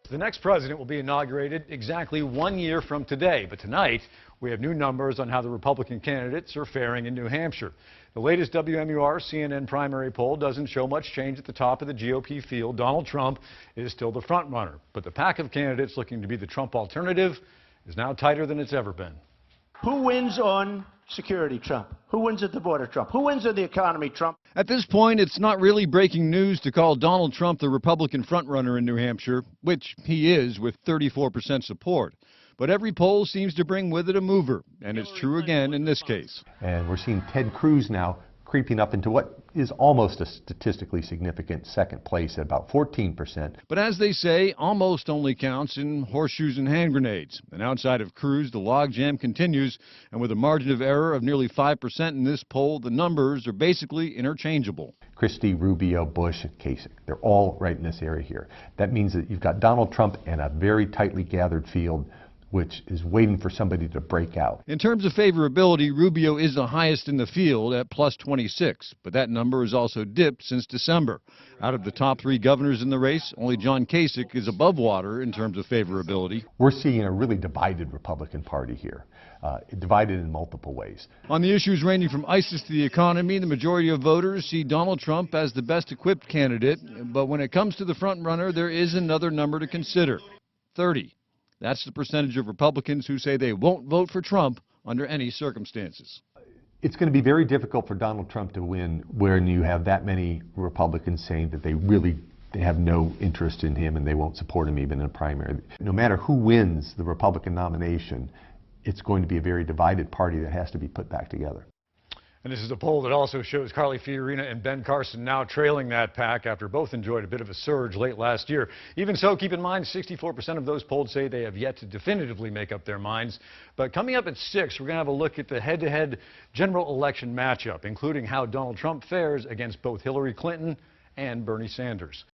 The next president will be inaugurated exactly 1 year from today. But tonight, we have new numbers on how the Republican candidates are faring in New Hampshire. The latest WMUR CNN primary poll doesn't show much change at the top of the GOP field. Donald Trump is still the front runner. But the pack of candidates looking to be the Trump alternative is now tighter than it's ever been. Who wins on security, Trump? Who wins at the border, Trump? Who wins on the economy, Trump? At this point, it's not really breaking news to call Donald Trump the Republican frontrunner in New Hampshire, which he is with 34% support. But every poll seems to bring with it a mover, and it's true again in this case. And we're seeing Ted Cruz now creeping up into what is almost a statistically significant second place at about 14%. But as they say, almost only counts in horseshoes and hand grenades. And outside of Cruz, the logjam continues, and with a margin of error of nearly 5% in this poll, the numbers are basically interchangeable. Christie, Rubio, Bush, and Kasich, they're all right in this area here. That means that you've got Donald Trump and a very tightly gathered field which is waiting for somebody to break out. In terms of favorability, Rubio is the highest in the field at plus 26, but that number has also dipped since December. Out of the top three governors in the race, only John Kasich is above water in terms of favorability. We're seeing a really divided Republican Party here, divided in multiple ways. On the issues ranging from ISIS to the economy, the majority of voters see Donald Trump as the best equipped candidate, but when it comes to the front runner, there is another number to consider: 30. That's the percentage of Republicans who say they won't vote for Trump under any circumstances. It's going to be very difficult for Donald Trump to win when you have that many Republicans saying that they have no interest in him and they won't support him even in a primary. No matter who wins the Republican nomination, it's going to be a very divided party that has to be put back together. And this is a poll that also shows Carly Fiorina and Ben Carson now trailing that pack after both enjoyed a bit of a surge late last year. Even so, keep in mind, 64% of those polled say they have yet to definitively make up their minds. But coming up at 6, we're going to have a look at the head-to-head general election matchup, including how Donald Trump fares against both Hillary Clinton and Bernie Sanders.